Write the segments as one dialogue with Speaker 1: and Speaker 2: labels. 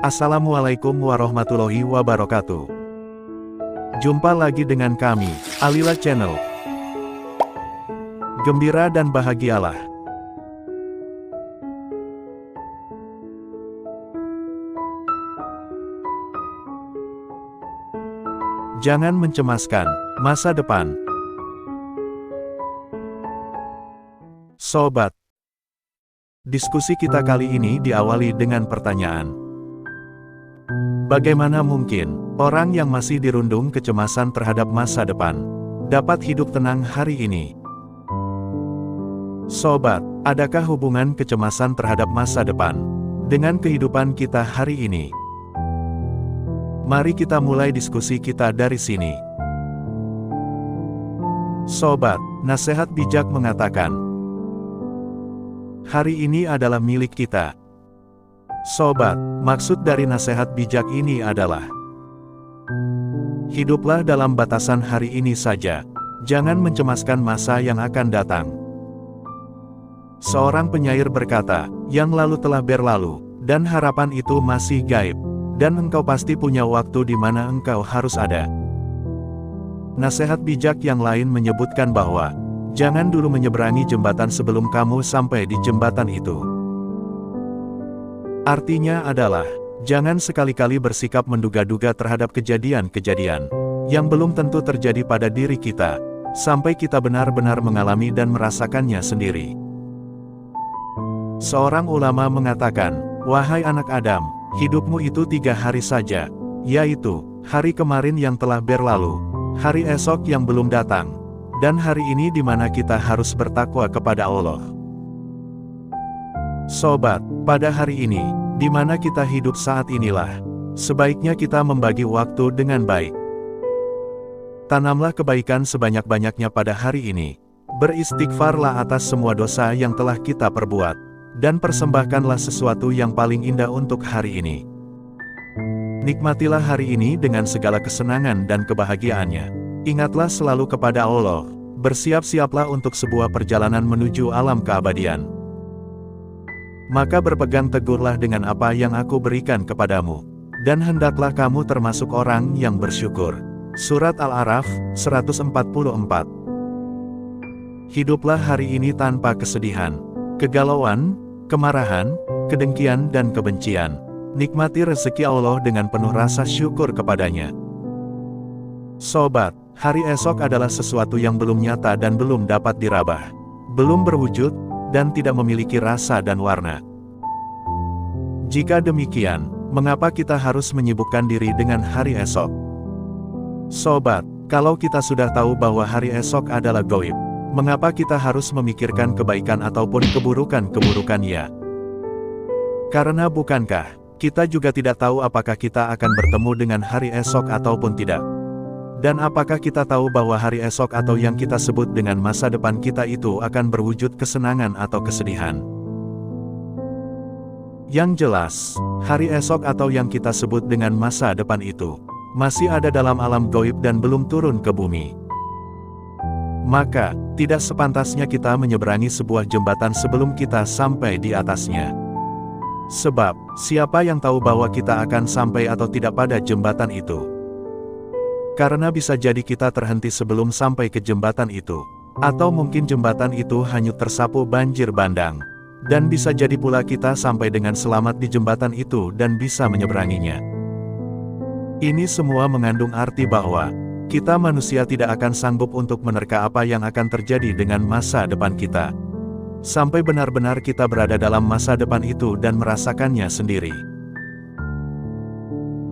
Speaker 1: Assalamualaikum warahmatullahi wabarakatuh. Jumpa lagi dengan kami, Alila Channel. Gembira dan bahagialah. Jangan mencemaskan masa depan. Sobat, diskusi kita kali ini diawali dengan pertanyaan. Bagaimana mungkin orang yang masih dirundung kecemasan terhadap masa depan dapat hidup tenang hari ini? Sobat, adakah hubungan kecemasan terhadap masa depan dengan kehidupan kita hari ini? Mari kita mulai diskusi kita dari sini. Sobat, nasihat bijak mengatakan, hari ini adalah milik kita. Sobat, maksud dari nasihat bijak ini adalah, hiduplah dalam batasan hari ini saja, jangan mencemaskan masa yang akan datang. Seorang penyair berkata, yang lalu telah berlalu, dan harapan itu masih gaib, dan engkau pasti punya waktu di mana engkau harus ada. Nasihat bijak yang lain menyebutkan bahwa, jangan dulu menyeberangi jembatan sebelum kamu sampai di jembatan itu. Artinya adalah, jangan sekali-kali bersikap menduga-duga terhadap kejadian-kejadian yang belum tentu terjadi pada diri kita, sampai kita benar-benar mengalami dan merasakannya sendiri. Seorang ulama mengatakan, wahai anak Adam, hidupmu itu 3 hari saja, yaitu, hari kemarin yang telah berlalu, hari esok yang belum datang, dan hari ini di mana kita harus bertakwa kepada Allah. Sobat, pada hari ini, di mana kita hidup saat inilah, sebaiknya kita membagi waktu dengan baik. Tanamlah kebaikan sebanyak-banyaknya pada hari ini, beristighfarlah atas semua dosa yang telah kita perbuat, dan persembahkanlah sesuatu yang paling indah untuk hari ini. Nikmatilah hari ini dengan segala kesenangan dan kebahagiaannya. Ingatlah selalu kepada Allah, bersiap-siaplah untuk sebuah perjalanan menuju alam keabadian. Maka berpegang teguhlah dengan apa yang aku berikan kepadamu, dan hendaklah kamu termasuk orang yang bersyukur. Surat Al-A'raf, 144. Hiduplah hari ini tanpa kesedihan, kegalauan, kemarahan, kedengkian dan kebencian. Nikmati rezeki Allah dengan penuh rasa syukur kepadanya. Sobat, hari esok adalah sesuatu yang belum nyata dan belum dapat diraba, belum berwujud, dan tidak memiliki rasa dan warna. Jika demikian, mengapa kita harus menyibukkan diri dengan hari esok? Sobat, kalau kita sudah tahu bahwa hari esok adalah gaib, mengapa kita harus memikirkan kebaikan ataupun keburukan-keburukan ya? Karena bukankah kita juga tidak tahu apakah kita akan bertemu dengan hari esok ataupun tidak? Dan apakah kita tahu bahwa hari esok atau yang kita sebut dengan masa depan kita itu akan berwujud kesenangan atau kesedihan? Yang jelas, hari esok atau yang kita sebut dengan masa depan itu masih ada dalam alam gaib dan belum turun ke bumi. Maka, tidak sepantasnya kita menyeberangi sebuah jembatan sebelum kita sampai di atasnya. Sebab, siapa yang tahu bahwa kita akan sampai atau tidak pada jembatan itu? Karena bisa jadi kita terhenti sebelum sampai ke jembatan itu, atau mungkin jembatan itu hanyut tersapu banjir bandang, dan bisa jadi pula kita sampai dengan selamat di jembatan itu dan bisa menyeberanginya. Ini semua mengandung arti bahwa, kita manusia tidak akan sanggup untuk menerka apa yang akan terjadi dengan masa depan kita, sampai benar-benar kita berada dalam masa depan itu dan merasakannya sendiri.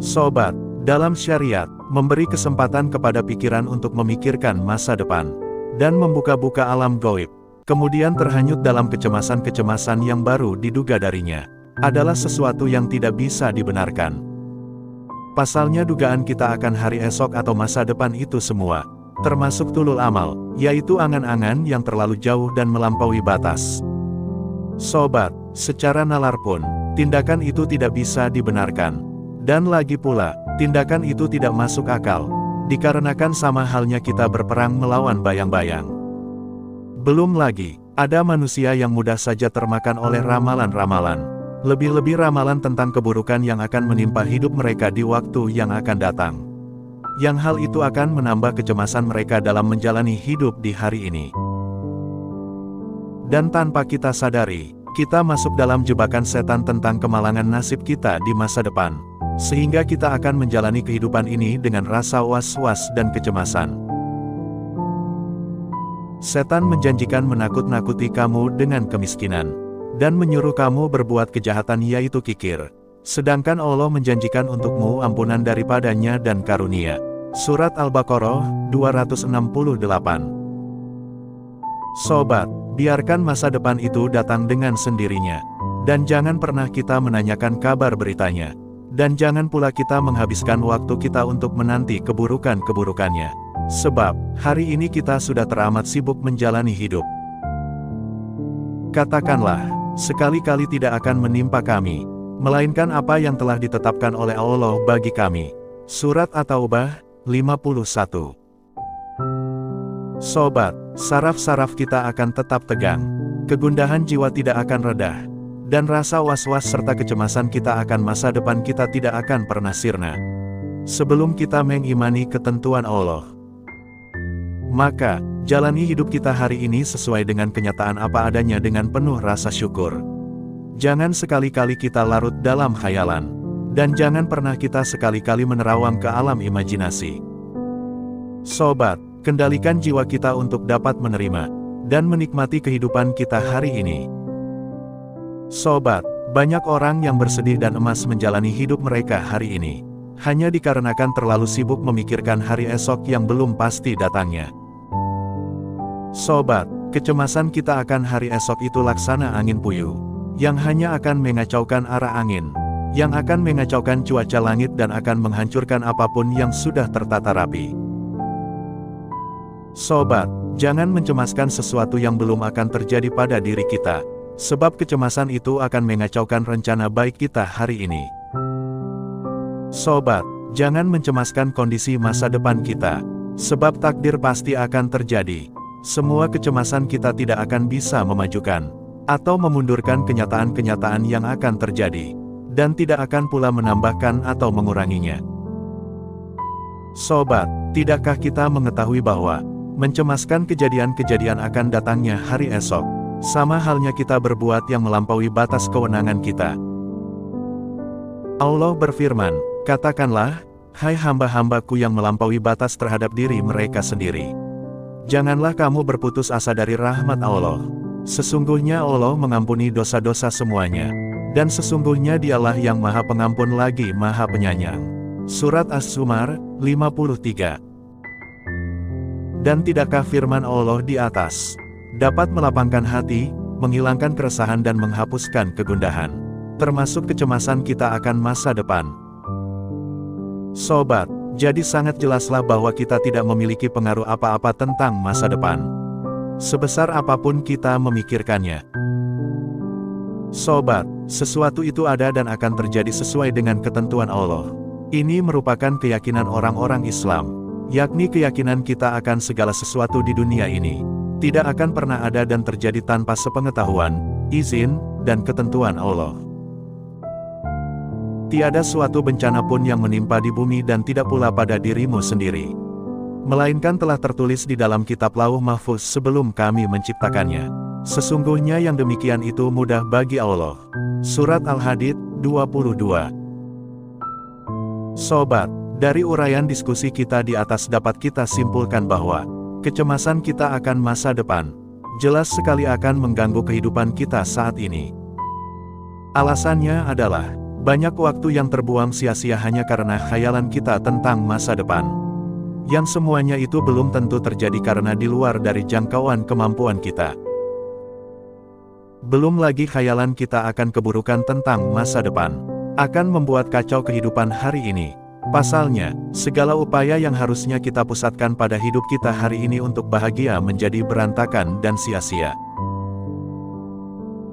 Speaker 1: Sobat, dalam syariat, memberi kesempatan kepada pikiran untuk memikirkan masa depan, dan membuka-buka alam gaib, kemudian terhanyut dalam kecemasan-kecemasan yang baru diduga darinya, adalah sesuatu yang tidak bisa dibenarkan. Pasalnya dugaan kita akan hari esok atau masa depan itu semua, termasuk tulul amal, yaitu angan-angan yang terlalu jauh dan melampaui batas. Sobat, secara nalar pun, tindakan itu tidak bisa dibenarkan. Dan lagi pula, tindakan itu tidak masuk akal, dikarenakan sama halnya kita berperang melawan bayang-bayang. Belum lagi, ada manusia yang mudah saja termakan oleh ramalan-ramalan, Lebih-lebih ramalan tentang keburukan yang akan menimpa hidup mereka di waktu yang akan datang. Yang hal itu akan menambah kecemasan mereka dalam menjalani hidup di hari ini. Dan tanpa kita sadari, kita masuk dalam jebakan setan tentang kemalangan nasib kita di masa depan. Sehingga kita akan menjalani kehidupan ini dengan rasa was-was dan kecemasan. Setan menjanjikan menakut-nakuti kamu dengan kemiskinan, dan menyuruh kamu berbuat kejahatan yaitu kikir. Sedangkan Allah menjanjikan untukmu ampunan daripadanya dan karunia. Surat Al-Baqarah 268. Sobat, biarkan masa depan itu datang dengan sendirinya. Dan jangan pernah kita menanyakan kabar beritanya. Dan jangan pula kita menghabiskan waktu kita untuk menanti keburukan-keburukannya. Sebab, hari ini kita sudah teramat sibuk menjalani hidup. Katakanlah, sekali-kali tidak akan menimpa kami, melainkan apa yang telah ditetapkan oleh Allah bagi kami. Surat At-Taubah 51. Sobat, saraf-saraf kita akan tetap tegang. Kegundahan jiwa tidak akan reda. Dan rasa was-was serta kecemasan kita akan masa depan kita tidak akan pernah sirna. Sebelum kita mengimani ketentuan Allah. Maka, jalani hidup kita hari ini sesuai dengan kenyataan apa adanya dengan penuh rasa syukur. Jangan sekali-kali kita larut dalam khayalan. Dan jangan pernah kita sekali-kali menerawang ke alam imajinasi. Sobat, kendalikan jiwa kita untuk dapat menerima dan menikmati kehidupan kita hari ini. Sobat, banyak orang yang bersedih dan emas menjalani hidup mereka hari ini, hanya dikarenakan terlalu sibuk memikirkan hari esok yang belum pasti datangnya. Sobat, kecemasan kita akan hari esok itu laksana angin puyuh, yang hanya akan mengacaukan arah angin, yang akan mengacaukan cuaca langit dan akan menghancurkan apapun yang sudah tertata rapi. Sobat, jangan mencemaskan sesuatu yang belum akan terjadi pada diri kita. Sebab kecemasan itu akan mengacaukan rencana baik kita hari ini. Sobat, jangan mencemaskan kondisi masa depan kita. Sebab takdir pasti akan terjadi. Semua kecemasan kita tidak akan bisa memajukan atau memundurkan kenyataan-kenyataan yang akan terjadi. Dan tidak akan pula menambahkan atau menguranginya. Sobat, tidakkah kita mengetahui bahwa mencemaskan kejadian-kejadian akan datangnya hari esok? Sama halnya kita berbuat yang melampaui batas kewenangan kita. Allah berfirman, katakanlah, hai hamba-hambaku yang melampaui batas terhadap diri mereka sendiri. Janganlah kamu berputus asa dari rahmat Allah. Sesungguhnya Allah mengampuni dosa-dosa semuanya. Dan sesungguhnya Dialah yang Maha Pengampun lagi Maha Penyayang. Surat As-Zumar 53. Dan tidakkah firman Allah di atas dapat melapangkan hati, menghilangkan keresahan dan menghapuskan kegundahan, termasuk kecemasan kita akan masa depan. Sobat, jadi sangat jelaslah bahwa kita tidak memiliki pengaruh apa-apa tentang masa depan. Sebesar apapun kita memikirkannya. Sobat, sesuatu itu ada dan akan terjadi sesuai dengan ketentuan Allah. Ini merupakan keyakinan orang-orang Islam, yakni keyakinan kita akan segala sesuatu di dunia ini tidak akan pernah ada dan terjadi tanpa sepengetahuan, izin, dan ketentuan Allah. Tiada suatu bencana pun yang menimpa di bumi dan tidak pula pada dirimu sendiri. Melainkan telah tertulis di dalam kitab Lauh Mahfuz sebelum kami menciptakannya. Sesungguhnya yang demikian itu mudah bagi Allah. Surat Al-Hadid 22. Sobat, dari uraian diskusi kita di atas dapat kita simpulkan bahwa kecemasan kita akan masa depan, jelas sekali akan mengganggu kehidupan kita saat ini. Alasannya adalah, banyak waktu yang terbuang sia-sia hanya karena khayalan kita tentang masa depan. Yang semuanya itu belum tentu terjadi karena di luar dari jangkauan kemampuan kita. Belum lagi khayalan kita akan keburukan tentang masa depan, akan membuat kacau kehidupan hari ini. Pasalnya, segala upaya yang harusnya kita pusatkan pada hidup kita hari ini untuk bahagia menjadi berantakan dan sia-sia.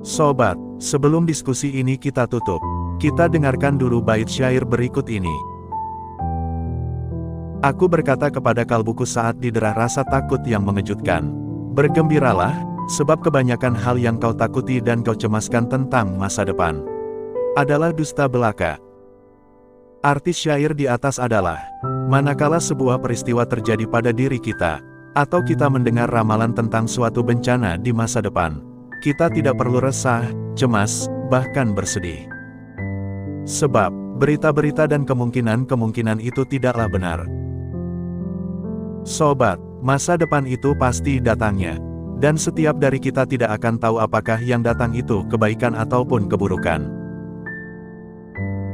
Speaker 1: Sobat, sebelum diskusi ini kita tutup, kita dengarkan dulu bait syair berikut ini. Aku berkata kepada kalbuku saat didera rasa takut yang mengejutkan. Bergembiralah, sebab kebanyakan hal yang kau takuti dan kau cemaskan tentang masa depan adalah dusta belaka. Arti syair di atas adalah, manakala sebuah peristiwa terjadi pada diri kita, atau kita mendengar ramalan tentang suatu bencana di masa depan, kita tidak perlu resah, cemas, bahkan bersedih. Sebab, berita-berita dan kemungkinan-kemungkinan itu tidaklah benar. Sobat, masa depan itu pasti datangnya. Dan setiap dari kita tidak akan tahu apakah yang datang itu kebaikan ataupun keburukan.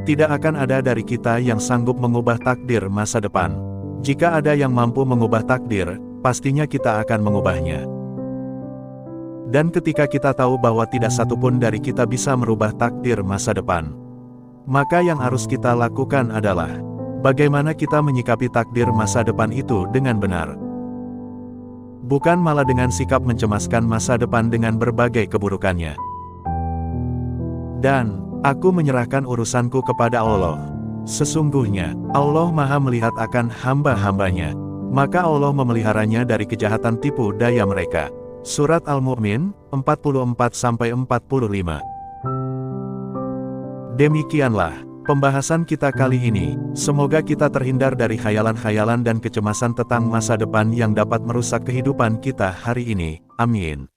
Speaker 1: Tidak akan ada dari kita yang sanggup mengubah takdir masa depan. Jika ada yang mampu mengubah takdir, pastinya kita akan mengubahnya. Dan ketika kita tahu bahwa tidak satupun dari kita bisa merubah takdir masa depan, maka yang harus kita lakukan adalah, bagaimana kita menyikapi takdir masa depan itu dengan benar. Bukan malah dengan sikap mencemaskan masa depan dengan berbagai keburukannya. Dan, aku menyerahkan urusanku kepada Allah. Sesungguhnya, Allah Maha melihat akan hamba-hambanya. Maka Allah memeliharanya dari kejahatan tipu daya mereka. Surat Al-Mu'min, 44-45. Demikianlah pembahasan kita kali ini. Semoga kita terhindar dari khayalan-khayalan dan kecemasan tentang masa depan yang dapat merusak kehidupan kita hari ini. Amin.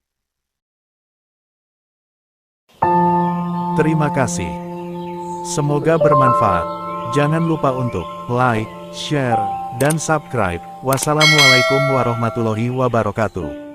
Speaker 1: Terima kasih. Semoga bermanfaat. Jangan lupa untuk like, share, dan subscribe. Wassalamualaikum warahmatullahi wabarakatuh.